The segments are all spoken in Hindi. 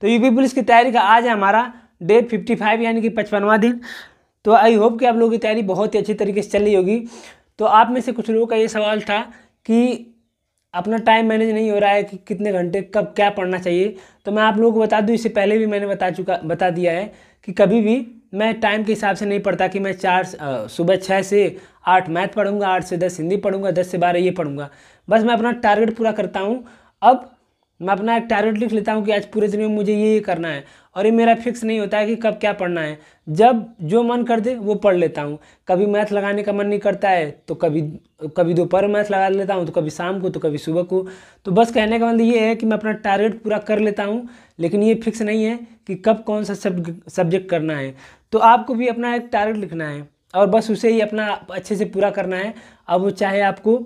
तो यूपी पुलिस की तैयारी का आज है हमारा डे 55 यानी कि 55वां दिन। तो आई होप कि आप लोगों की तैयारी बहुत ही अच्छी तरीके से चल रही होगी। तो आप में से कुछ लोगों का ये सवाल था कि अपना टाइम मैनेज नहीं हो रहा है कि कितने घंटे कब क्या पढ़ना चाहिए। तो मैं आप लोगों को बता दूं, इससे पहले भी मैंने बता दिया है कि कभी भी मैं टाइम के हिसाब से नहीं पढ़ता कि मैं सुबह 6 से 8 मैथ पढ़ूंगा, 8 से 10 हिंदी पढ़ूंगा, 10 से 12 ये पढ़ूंगा। बस मैं अपना टारगेट पूरा करता हूँ। अब मैं अपना एक टारगेट लिख लेता हूँ कि आज पूरे दिन में मुझे ये करना है, और ये मेरा फिक्स नहीं होता है कि कब क्या पढ़ना है। जब जो मन कर दे वो पढ़ लेता हूँ। कभी मैथ लगाने का मन नहीं करता है तो कभी दोपहर मैथ लगा लेता हूँ, तो कभी शाम को, तो कभी सुबह को। तो बस कहने का मतलब ये है कि मैं अपना टारगेट पूरा कर लेता हूँ, लेकिन ये फिक्स नहीं है कि कब कौन सा सब्जेक्ट करना है। तो आपको भी अपना एक टारगेट लिखना है और बस उसे ही अपना अच्छे से पूरा करना है। अब वो चाहे आपको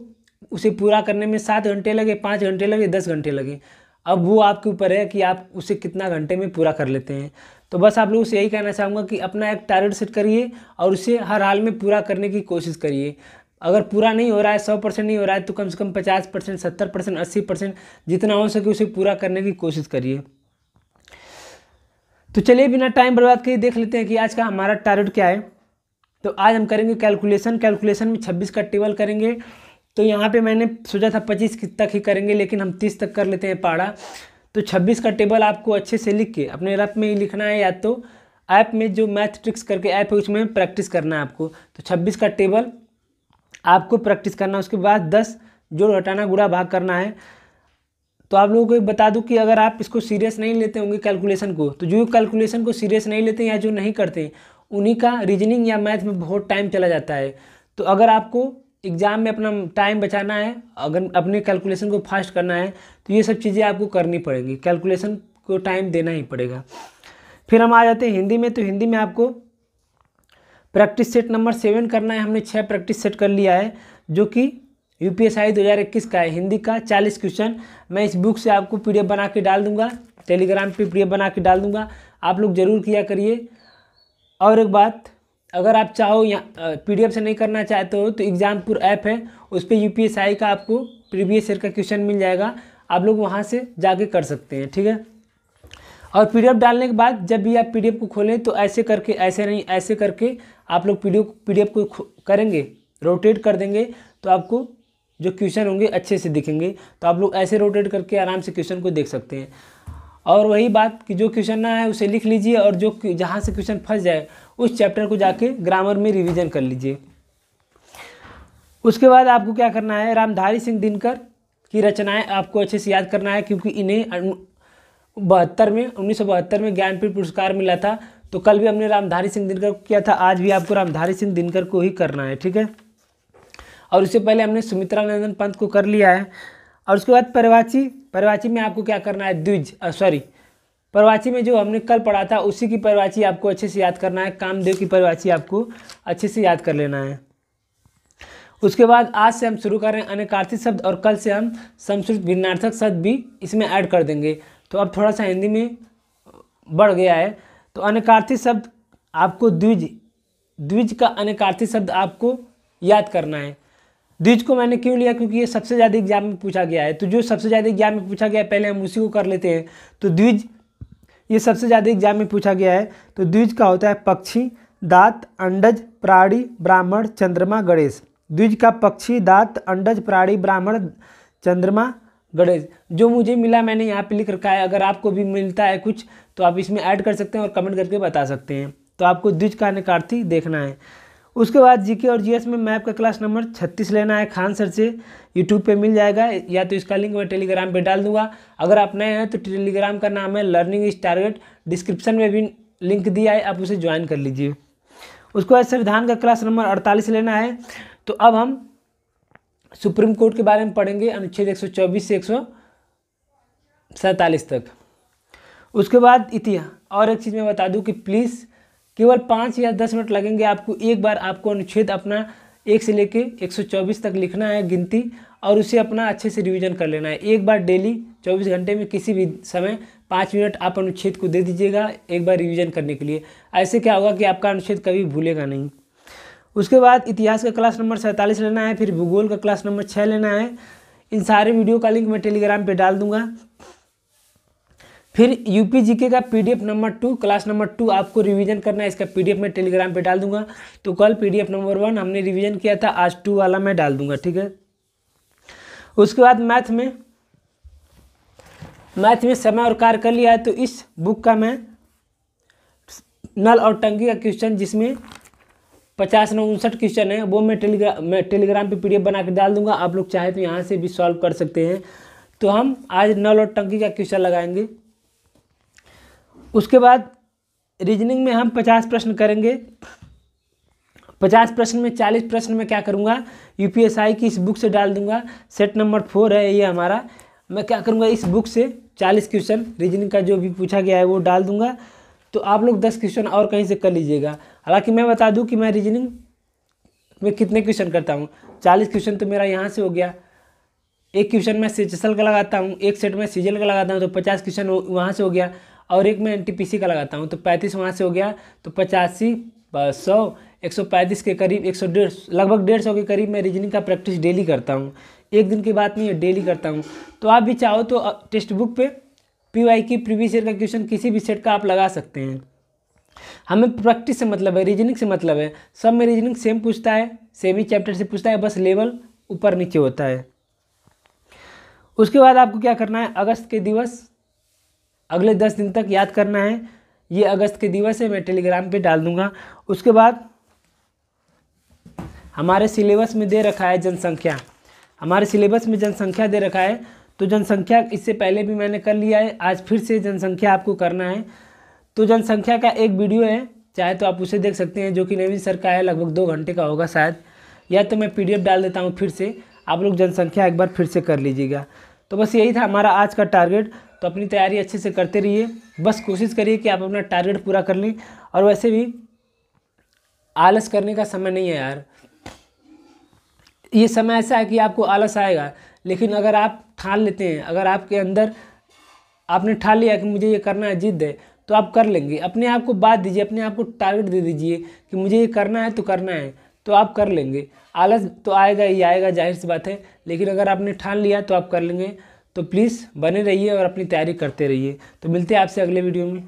उसे पूरा करने में 7 घंटे लगे, 5 घंटे लगे, 10 घंटे लगे, अब वो आपके ऊपर है कि आप उसे कितना घंटे में पूरा कर लेते हैं। तो बस आप लोगों से यही कहना चाहूँगा कि अपना एक टारगेट सेट करिए और उसे हर हाल में पूरा करने की कोशिश करिए। अगर पूरा नहीं हो रहा है, 100% नहीं हो रहा है, तो कम से कम 50%, 70%, 80% जितना हो सके उसे पूरा करने की कोशिश करिए। तो चलिए बिना टाइम बर्बाद किए देख लेते हैं कि आज का हमारा टारगेट क्या है। तो आज हम करेंगे कैलकुलेशन में 26 का टेबल करेंगे। तो यहाँ पे मैंने सोचा था 25 तक ही करेंगे, लेकिन हम 30 तक कर लेते हैं पहाड़ा। तो 26 का टेबल आपको अच्छे से लिख के अपने रफ में ही लिखना है, या तो ऐप में जो मैथ ट्रिक्स करके ऐप है उसमें प्रैक्टिस करना है आपको। तो 26 का टेबल आपको प्रैक्टिस करना है। उसके बाद 10 जोड़ घटाना गुणा भाग करना है। तो आप लोगों को बता दूं कि अगर आप इसको सीरियस नहीं लेते होंगे कैलकुलेशन को, तो जो कैलकुलेशन को सीरियस नहीं लेते या जो नहीं करते उन्हीं का रीजनिंग या मैथ में बहुत टाइम चला जाता है। तो अगर आपको एग्ज़ाम में अपना टाइम बचाना है, अगर अपने कैलकुलेशन को फास्ट करना है, तो ये सब चीज़ें आपको करनी पड़ेंगी। कैलकुलेशन को टाइम देना ही पड़ेगा। फिर हम आ जाते हैं हिंदी में। तो हिंदी में आपको प्रैक्टिस सेट नंबर 7 करना है। हमने 6 प्रैक्टिस सेट कर लिया है, जो कि यूपीएससी 2021 का है। हिंदी का 40 क्वेश्चन मैं इस बुक से आपको पीडीएफ बना के डाल दूंगा, टेलीग्राम पे पीडीएफ बना के डाल दूंगा, आप लोग ज़रूर किया करिए। और एक बात, अगर आप चाहो या पीडीएफ से नहीं करना चाहते हो तो एग्जामपुर ऐप है, उस पर यूपीएससी का आपको प्रीवियस ईयर का क्वेश्चन मिल जाएगा, आप लोग वहाँ से जाके कर सकते हैं, ठीक है। और पीडीएफ डालने के बाद जब भी आप पीडीएफ को खोलें तो ऐसे करके, ऐसे नहीं ऐसे करके आप लोग पीडीएफ को करेंगे, रोटेट कर देंगे, तो आपको जो क्वेश्चन होंगे अच्छे से दिखेंगे। तो आप लोग ऐसे रोटेट करके आराम से क्वेश्चन को देख सकते हैं। और वही बात कि जो क्वेश्चन ना है उसे लिख लीजिए, और जो जहाँ से क्वेश्चन फंस जाए उस चैप्टर को जाके ग्रामर में रिवीजन कर लीजिए। उसके बाद आपको क्या करना है, रामधारी सिंह दिनकर की रचनाएं आपको अच्छे से याद करना है, क्योंकि इन्हें 1972 में ज्ञानपीठ पुरस्कार मिला था। तो कल भी हमने रामधारी सिंह दिनकर को किया था, आज भी आपको रामधारी सिंह दिनकर को ही करना है, ठीक है। और उससे पहले हमने सुमित्रा नंदन पंत को कर लिया है। और उसके बाद परिवाची में आपको क्या करना है, परिवाची में जो हमने कल पढ़ा था उसी की परिवाची आपको अच्छे से याद करना है। कामदेव की परिवाची आपको अच्छे से याद कर लेना है। उसके बाद आज से हम शुरू कर रहे हैं अनेकार्थी शब्द, और कल से हम संस्कृत भिन्नार्थक शब्द भी इसमें ऐड कर देंगे। तो अब थोड़ा सा हिंदी में बढ़ गया है। तो अनेकार्थी शब्द आपको द्विज का अनेकार्थी शब्द आपको याद करना है। द्विज को मैंने क्यों लिया, क्योंकि ये सबसे ज़्यादा एग्जाम में पूछा गया है। तो जो सबसे ज़्यादा एग्जाम में पूछा गया है पहले हम उसी को कर लेते हैं। तो द्विज ये सबसे ज़्यादा एग्जाम में पूछा गया है। तो द्विज का होता है पक्षी, दांत, अंडज, प्राणी, ब्राह्मण, चंद्रमा, गणेश। द्विज का पक्षी, दांत, अंडज, प्राणी, ब्राह्मण, चंद्रमा, गणेश। जो मुझे मिला मैंने यहाँ पे लिख रखा है, अगर आपको भी मिलता है कुछ तो आप इसमें ऐड कर सकते हैं और कमेंट करके बता सकते हैं। तो आपको द्विज का अनेकार्थी देखना है। उसके बाद जीके और जीएस में मैप का क्लास नंबर 36 लेना है खान सर से, यूट्यूब पे मिल जाएगा, या तो इसका लिंक मैं टेलीग्राम पे डाल दूंगा। अगर आप नए हैं तो टेलीग्राम का नाम है लर्निंग इज टारगेट, डिस्क्रिप्शन में भी लिंक दिया है, आप उसे ज्वाइन कर लीजिए। उसके बाद संविधान का क्लास नंबर 48 लेना है। तो अब हम सुप्रीम कोर्ट के बारे में पढ़ेंगे, अनुच्छेद 124 से 147 तक। उसके बाद इतिहास। और एक चीज़ मैं बता दूं कि प्लीज़ केवल 5 या 10 मिनट लगेंगे आपको। एक बार आपको अनुच्छेद अपना 1 से लेके 124 तक लिखना है गिनती, और उसे अपना अच्छे से रिवीजन कर लेना है। एक बार डेली 24 घंटे में किसी भी समय 5 मिनट आप अनुच्छेद को दे दीजिएगा एक बार रिवीजन करने के लिए। ऐसे क्या होगा कि आपका अनुच्छेद कभी भूलेगा नहीं। उसके बाद इतिहास का क्लास नंबर 47 लेना है। फिर भूगोल का क्लास नंबर 6 लेना है। इन सारे वीडियो का लिंक मैं टेलीग्राम पे डाल दूंगा। फिर यूपी जीके का पीडीएफ नंबर 2 क्लास नंबर 2 आपको रिवीजन करना है। इसका पीडीएफ मैं टेलीग्राम पे डाल दूंगा। तो कल पीडीएफ नंबर 1 हमने रिवीजन किया था, आज 2 वाला मैं डाल दूंगा, ठीक है। उसके बाद मैथ में समय और कार्य कर लिया है। तो इस बुक का मैं नल और टंकी का क्वेश्चन, जिसमें 50-59 क्वेश्चन है, वो मैं टेलीग्राम पे पीडीएफ बना के डाल दूंगा। आप लोग चाहे तो यहाँ से भी सॉल्व कर सकते हैं। तो हम आज नल और टंकी का क्वेश्चन लगाएंगे। उसके बाद रीजनिंग में हम 50 प्रश्न करेंगे। 50 प्रश्न में 40 प्रश्न में क्या करूँगा, यूपीएसआई की इस बुक से डाल दूंगा। सेट नंबर 4 है ये हमारा। मैं क्या करूँगा, इस बुक से 40 क्वेश्चन रीजनिंग का जो भी पूछा गया है वो डाल दूंगा। तो आप लोग 10 क्वेश्चन और कहीं से कर लीजिएगा। हालांकि मैं बता दूं कि मैं रीजनिंग में कितने क्वेश्चन करता हूं। 40 क्वेश्चन तो मेरा यहाँ से हो गया। एक क्वेश्चन मैं सीएचएसएल का लगाता हूँ, एक सेट में सीजीएल का लगाता हूँ, तो 50 क्वेश्चन वहाँ से हो गया। और एक मैं एनटीपीसी का लगाता हूँ, तो 35 वहाँ से हो गया। तो 85, 100, 135 के करीब, 150, लगभग 150 के करीब मैं रीजनिंग का प्रैक्टिस डेली करता हूँ। एक दिन की बात नहीं है, डेली करता हूँ। तो आप भी चाहो तो टेक्स्ट बुक पे पीवाई की प्रीवियस ईयर का क्वेश्चन किसी भी सेट का आप लगा सकते हैं। हमें प्रैक्टिस से मतलब है, रीजनिंग से मतलब है। सब में रीजनिंग सेम पूछता है, सेम ही चैप्टर से पूछता है, बस लेवल ऊपर नीचे होता है। उसके बाद आपको क्या करना है, अगस्त के दिवस अगले 10 दिन तक याद करना है। ये अगस्त के दिवस है, मैं टेलीग्राम पे डाल दूंगा। उसके बाद हमारे सिलेबस में दे रखा है जनसंख्या। हमारे सिलेबस में जनसंख्या दे रखा है। तो जनसंख्या इससे पहले भी मैंने कर लिया है, आज फिर से जनसंख्या आपको करना है। तो जनसंख्या का एक वीडियो है, चाहे तो आप उसे देख सकते हैं, जो कि नवीन सर का है, लगभग 2 घंटे का होगा शायद। या तो मैं पीडीएफ डाल देता हूँ फिर से, आप लोग जनसंख्या एक बार फिर से कर लीजिएगा। तो बस यही था हमारा आज का टारगेट। तो अपनी तैयारी अच्छे से करते रहिए, बस कोशिश करिए कि आप अपना टारगेट पूरा कर लें। और वैसे भी आलस करने का समय नहीं है यार। ये समय ऐसा है कि आपको आलस आएगा, लेकिन अगर आप ठान लेते हैं, अगर आपके अंदर आपने ठान लिया कि मुझे ये करना है, जिद है, तो आप कर लेंगे। अपने आप को बात दीजिए, अपने आप को टारगेट दे दीजिए कि मुझे ये करना है तो करना है, तो आप कर लेंगे। आलस तो आएगा ही आएगा, जाहिर सी बात है, लेकिन अगर आपने ठान लिया तो आप कर लेंगे। तो प्लीज़ बने रहिए और अपनी तैयारी करते रहिए। तो मिलते हैं आपसे अगले वीडियो में।